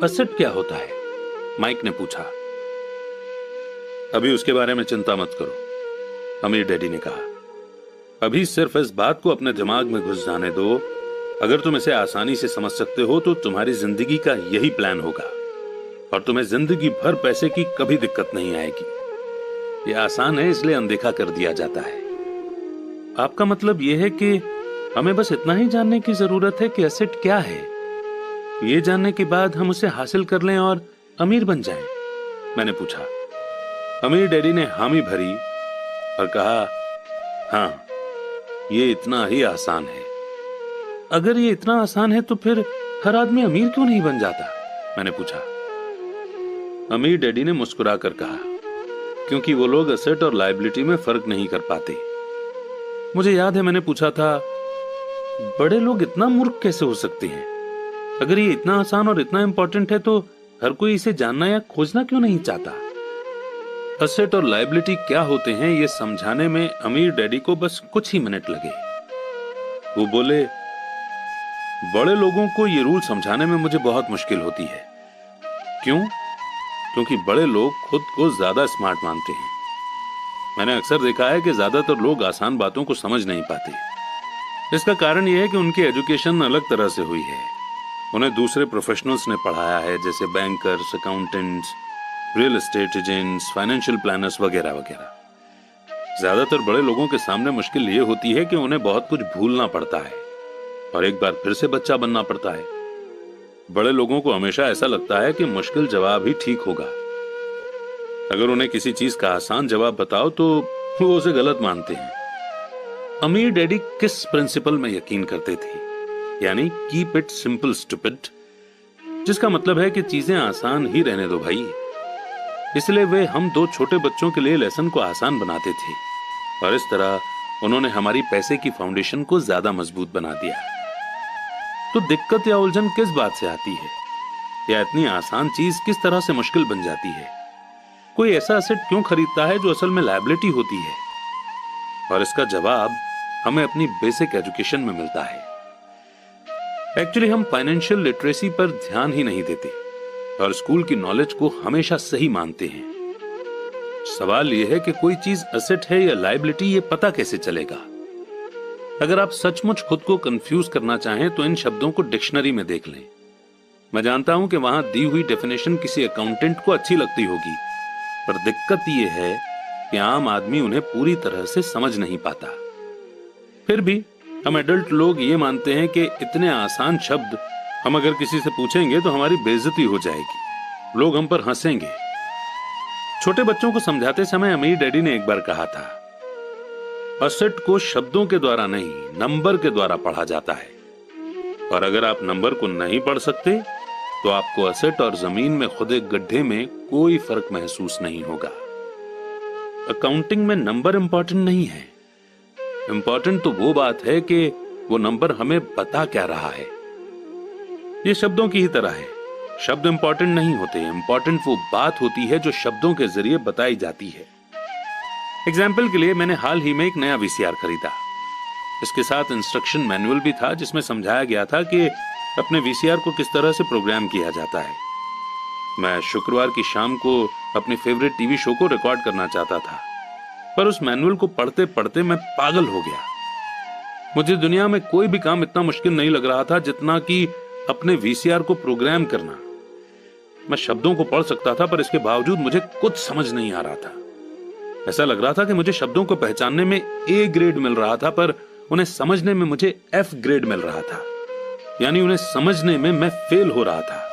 Asset क्या होता है? माइक ने पूछा। अभी उसके बारे में चिंता मत करो, अमीर डैडी ने कहा। अभी सिर्फ इस बात को अपने दिमाग में घुस जाने दो। अगर तुम इसे आसानी से समझ सकते हो तो तुम्हारी जिंदगी का यही प्लान होगा और तुम्हें जिंदगी भर पैसे की कभी दिक्कत नहीं आएगी। यह आसान है, इसलिए अनदेखा कर दिया जाता है। आपका मतलब यह है कि हमें बस इतना ही जानने की जरूरत है कि एसेट क्या है। ये जानने के बाद हम उसे हासिल कर लें और अमीर बन जाएं? मैंने पूछा। अमीर डैडी ने हामी भरी और कहा, हाँ, ये इतना ही आसान है। अगर ये इतना आसान है तो फिर हर आदमी अमीर क्यों नहीं बन जाता? मैंने पूछा। अमीर डैडी ने मुस्कुरा कर कहा, क्योंकि वो लोग एसेट और लायबिलिटी में फर्क नहीं कर पाते। मुझे याद है मैंने पूछा था, बड़े लोग इतना मूर्ख कैसे हो सकते हैं? अगर ये इतना आसान और इतना इंपॉर्टेंट है तो हर कोई इसे जानना या खोजना क्यों नहीं चाहता? एसेट और लायबिलिटी क्या होते हैं ये समझाने में अमीर डैडी को बस कुछ ही मिनट लगे। वो बोले, बड़े लोगों को ये रूल समझाने में मुझे बहुत मुश्किल होती है। क्यों? क्योंकि बड़े लोग खुद को ज्यादा स्मार्ट मानते हैं। मैंने अक्सर देखा है कि ज्यादातर लोग आसान बातों को समझ नहीं पाते। इसका कारण यह है कि उनकी एजुकेशन अलग तरह से हुई है। उन्हें दूसरे प्रोफेशनल्स ने पढ़ाया है, जैसे bankers, accountants, real estate agents, financial planners वगैरह वगैरह। ज्यादातर बड़े लोगों के सामने मुश्किल ये होती है कि उन्हें बहुत कुछ भूलना पड़ता है और एक बार फिर से बच्चा बनना पड़ता है। बड़े लोगों को हमेशा ऐसा लगता है कि मुश्किल जवाब ही ठीक होगा। अगर उन्हें किसी चीज का आसान जवाब बताओ तो वो उसे गलत मानते हैं। अमीर डैडी किस प्रिंसिपल में यकीन करते थे? यानी कीप इट सिंपल स्टूपिड, जिसका मतलब है कि चीजें आसान ही रहने दो भाई। इसलिए वे हम दो छोटे बच्चों के लिए लेसन को आसान बनाते थे और इस तरह उन्होंने हमारी पैसे की फाउंडेशन को ज्यादा मजबूत बना दिया। तो दिक्कत या उलझन किस बात से आती है? या इतनी आसान चीज किस तरह से मुश्किल बन जाती है? कोई ऐसा एसेट क्यों खरीदता है जो असल में लायबिलिटी होती है? और इसका जवाब हमें अपनी बेसिक एजुकेशन में मिलता है। एक्चुअली हम फाइनेंशियल लिटरेसी पर ध्यान ही नहीं देते और स्कूल की नॉलेज को हमेशा सही मानते हैं। सवाल यह है कि कोई चीज एसेट है या लायबिलिटी, ये पता कैसे चलेगा? अगर आप सचमुच खुद को कंफ्यूज करना चाहें तो इन शब्दों को डिक्शनरी में देख लें। मैं जानता हूं कि वहां दी हुई डेफिनेशन किसी अकाउंटेंट को अच्छी लगती होगी, पर दिक्कत यह है कि आम आदमी उन्हें पूरी तरह से समझ नहीं पाता। फिर भी हम एडल्ट लोग ये मानते हैं कि इतने आसान शब्द हम अगर किसी से पूछेंगे तो हमारी बेइज्जती हो जाएगी, लोग हम पर हंसेंगे। छोटे बच्चों को समझाते समय अमीर डैडी ने एक बार कहा था, एसेट को शब्दों के द्वारा नहीं, नंबर के द्वारा पढ़ा जाता है। और अगर आप नंबर को नहीं पढ़ सकते तो आपको एसेट और जमीन में खुदे गड्ढे में कोई फर्क महसूस नहीं होगा। अकाउंटिंग में नंबर इंपॉर्टेंट नहीं है। इंपॉर्टेंट तो वो बात है कि वो नंबर हमें बता क्या रहा है। ये शब्दों की ही तरह है। शब्द इंपॉर्टेंट नहीं होते, इंपॉर्टेंट वो बात होती है जो शब्दों के जरिए बताई जाती है। एग्जाम्पल के लिए मैंने हाल ही में एक नया वीसीआर खरीदा। इसके साथ इंस्ट्रक्शन मैनुअल भी था जिसमें समझाया गया था कि अपने वीसीआर को किस तरह से प्रोग्राम किया जाता है। मैं शुक्रवार की शाम को अपने फेवरेट टीवी शो को रिकॉर्ड करना चाहता था, पर उस मैनुअल को पढ़ते पढ़ते मैं पागल हो गया। मुझे दुनिया में कोई भी काम इतना मुश्किल नहीं लग रहा था जितना कि अपने वीसीआर को प्रोग्राम करना। मैं शब्दों को पढ़ सकता था, पर इसके बावजूद मुझे कुछ समझ नहीं आ रहा था। ऐसा लग रहा था कि मुझे शब्दों को पहचानने में ए ग्रेड मिल रहा था, पर उन्हें समझने में मुझे एफ ग्रेड मिल रहा था। यानी उन्हें समझने में मैं फेल हो रहा था।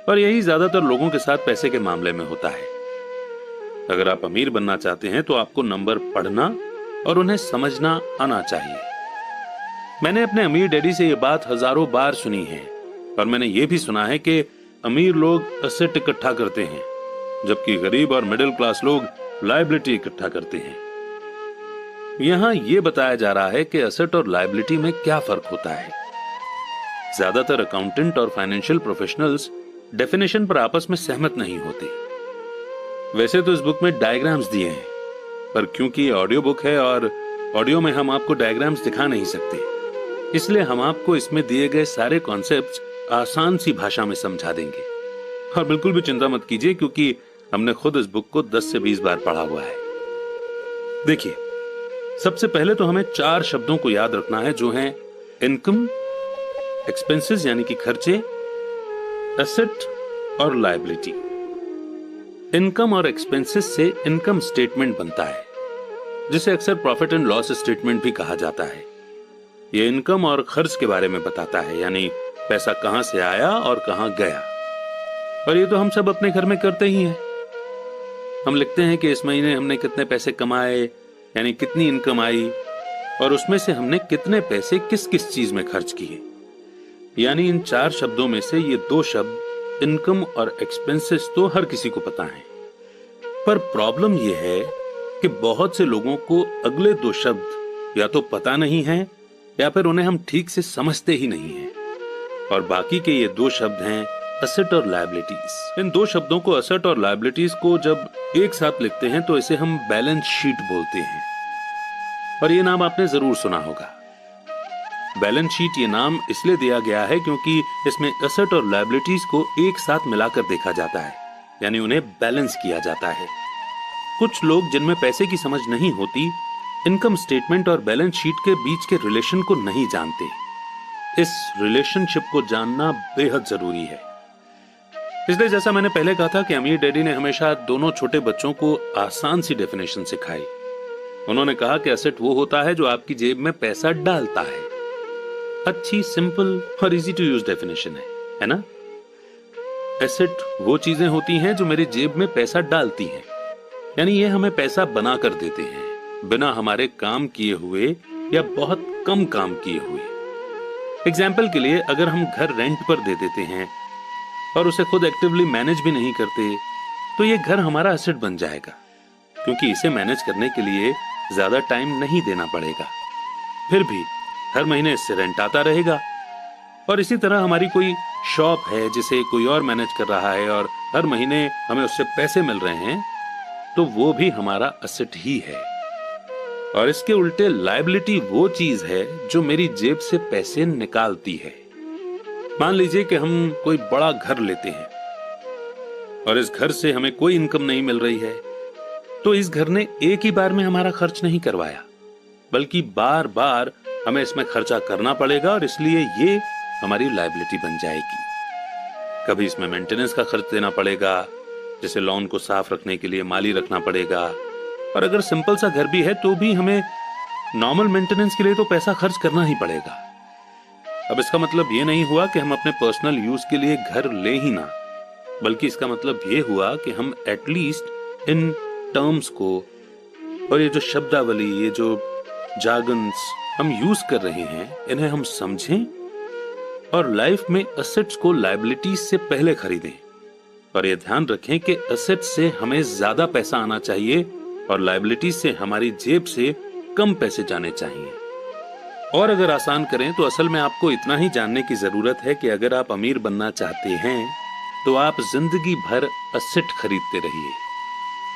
और यही ज्यादातर लोगों के साथ पैसे के मामले में होता है। अगर आप अमीर बनना चाहते हैं तो आपको नंबर पढ़ना और उन्हें समझना आना चाहिए। मैंने अपने अमीर डैडी से यह बात हजारों बार सुनी है, और मैंने यह भी सुना है कि अमीर लोग एसेट इकट्ठा करते हैं, जबकि गरीब और मिडिल क्लास लोग लायबिलिटी इकट्ठा करते हैं। यहां यह बताया जा रहा है कि एसेट और लायबिलिटी में क्या फर्क होता है। ज्यादातर अकाउंटेंट और फाइनेंशियल प्रोफेशनल्स डेफिनेशन पर आपस में सहमत नहीं होते। वैसे तो इस बुक में डायग्राम्स दिए हैं, पर क्योंकि ऑडियो बुक है और ऑडियो में हम आपको डायग्राम्स दिखा नहीं सकते, इसलिए हम आपको इसमें दिए गए सारे कॉन्सेप्ट्स आसान सी भाषा में समझा देंगे। और बिल्कुल भी चिंता मत कीजिए, क्योंकि हमने खुद इस बुक को 10 से 20 बार पढ़ा हुआ है। देखिए, सबसे पहले तो हमें 4 शब्दों को याद रखना है, जो हैं इनकम, एक्सपेंसेस यानी कि खर्चे, एसेट और लायबिलिटी। इनकम और एक्सपेंसेस से इनकम स्टेटमेंट बनता है, जिसे अक्सर प्रॉफिट एंड लॉस स्टेटमेंट भी कहा जाता है। यह इनकम और खर्च के बारे में बताता है, यानी पैसा कहां से आया और कहां गया। और ये तो हम सब अपने घर में करते ही हैं। हम लिखते हैं कि इस महीने हमने कितने पैसे कमाए, यानी कितनी इनकम आई, और उसमें से हमने कितने पैसे किस किस चीज में खर्च किए। यानी इन 4 शब्दों में से ये 2 शब्द इनकम और एक्सपेंसेस तो हर किसी को पता है। पर प्रॉब्लम यह है कि बहुत से लोगों को अगले 2 शब्द या तो पता नहीं है, या फिर उन्हें हम ठीक से समझते ही नहीं हैं। और बाकी के ये 2 शब्द हैं एसेट और लायबिलिटीज। इन 2 शब्दों को, एसेट और लायबिलिटीज को, जब एक साथ लिखते हैं तो इसे हम बैलेंस शीट बोलते हैं। और ये नाम आपने जरूर सुना होगा। बैलेंस शीट ये नाम इसलिए दिया गया है क्योंकि इसमें एसेट और लायबिलिटीज को एक साथ मिलाकर देखा जाता है, यानी उन्हें बैलेंस किया जाता है। कुछ लोग जिनमें पैसे की समझ नहीं होती, इनकम स्टेटमेंट और बैलेंस शीट के बीच के रिलेशन को नहीं जानते। इस रिलेशनशिप को जानना बेहद जरूरी है। इसलिए जैसा मैंने पहले कहा था कि अमीर डैडी ने हमेशा दोनों छोटे बच्चों को आसान सी डेफिनेशन सिखाई। उन्होंने कहा कि एसेट वो होता है जो आपकी जेब में पैसा डालता है। अच्छी, सिंपल और इजी टू यूज डेफिनेशन है ना? एसेट वो चीजें होती हैं जो मेरी जेब में पैसा डालती हैं, यानी ये हमें पैसा बना कर देते हैं, बिना हमारे काम किए हुए या बहुत कम काम किए हुए। एग्जाम्पल के लिए, अगर हम घर रेंट पर दे देते हैं और उसे खुद एक्टिवली मैनेज भी नहीं करते, तो ये घर हमारा एसेट बन जाएगा, क्योंकि इसे मैनेज करने के लिए ज्यादा टाइम नहीं देना पड़ेगा। फिर भी हर महीने इससे रेंट आता रहेगा। और इसी तरह हमारी कोई शॉप है जिसे कोई और मैनेज कर रहा है और हर महीने हमें उससे पैसे मिल रहे हैं, तो वो भी हमारा एसेट ही है। और इसके उल्टे लायबिलिटी वो चीज है जो मेरी जेब से पैसे निकालती है। मान लीजिए कि हम कोई बड़ा घर लेते हैं और इस घर से हमें कोई इनकम नहीं मिल रही है, तो इस घर ने एक ही बार में हमारा खर्च नहीं करवाया, बल्कि बार बार हमें इसमें खर्चा करना पड़ेगा, और इसलिए ये हमारी लायबिलिटी बन जाएगी। कभी इसमें मेंटेनेंस का खर्च देना पड़ेगा, जैसे लॉन को साफ रखने के लिए माली रखना पड़ेगा। और अगर सिंपल सा घर भी है तो भी हमें नॉर्मल मेंटेनेंस के लिए तो पैसा खर्च करना ही पड़ेगा। अब इसका मतलब ये नहीं हुआ कि हम अपने पर्सनल यूज के लिए घर ले ही ना, बल्कि इसका मतलब ये हुआ कि हम एटलीस्ट इन टर्म्स को और ये जो शब्दावली, ये जो जार्गन्स हम यूज कर रहे हैं, इन्हें हम समझें और लाइफ में एसेट्स को लायबिलिटीज से पहले खरीदें। और ये ध्यान रखें कि एसेट से हमें ज्यादा पैसा आना चाहिए और लायबिलिटीज से हमारी जेब से कम पैसे जाने चाहिए। और अगर आसान करें तो असल में आपको इतना ही जानने की जरूरत है कि अगर आप अमीर बनना चाहते हैं तो आप जिंदगी भर एसेट खरीदते रहिए।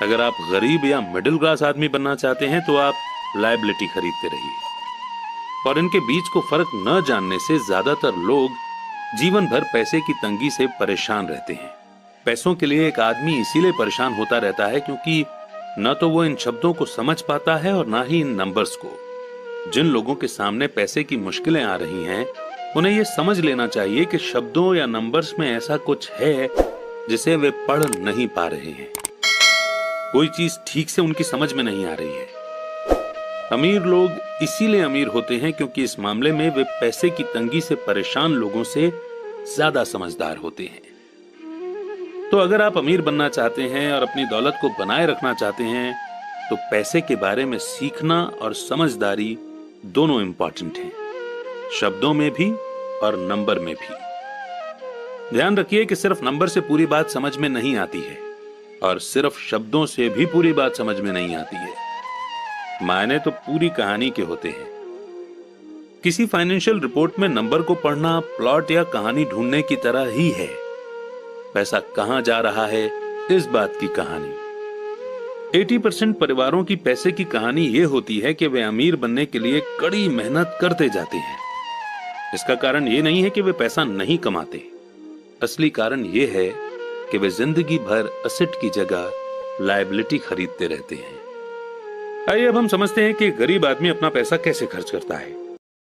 अगर आप गरीब या मिडिल क्लास आदमी बनना चाहते हैं तो आप लायबिलिटी खरीदते रहिए। और इनके बीच को फर्क न जानने से ज्यादातर लोग जीवन भर पैसे की तंगी से परेशान रहते हैं। पैसों के लिए एक आदमी इसीलिए परेशान होता रहता है क्योंकि न तो वो इन शब्दों को समझ पाता है और ना ही इन नंबर्स को। जिन लोगों के सामने पैसे की मुश्किलें आ रही हैं, उन्हें यह समझ लेना चाहिए कि शब्दों या नंबर्स में ऐसा कुछ है जिसे वे पढ़ नहीं पा रहे हैं। कोई चीज ठीक से उनकी समझ में नहीं आ रही है। अमीर लोग इसीलिए अमीर होते हैं क्योंकि इस मामले में वे पैसे की तंगी से परेशान लोगों से ज्यादा समझदार होते हैं। तो अगर आप अमीर बनना चाहते हैं और अपनी दौलत को बनाए रखना चाहते हैं, तो पैसे के बारे में सीखना और समझदारी दोनों इंपॉर्टेंट हैं, शब्दों में भी और नंबर में भी। ध्यान रखिए कि सिर्फ नंबर से पूरी बात समझ में नहीं आती है और सिर्फ शब्दों से भी पूरी बात समझ में नहीं आती है। मायने तो पूरी कहानी के होते हैं। किसी फाइनेंशियल रिपोर्ट में नंबर को पढ़ना प्लॉट या कहानी ढूंढने की तरह ही है। पैसा कहां जा रहा है, इस बात की कहानी। 80% परिवारों की पैसे की कहानी यह होती है कि वे अमीर बनने के लिए कड़ी मेहनत करते जाते हैं। इसका कारण यह नहीं है कि वे पैसा नहीं कमाते। असली कारण यह है कि वे जिंदगी भर असेट की जगह लायबिलिटी खरीदते रहते हैं। आइए अब हम समझते हैं कि गरीब आदमी अपना पैसा कैसे खर्च करता है।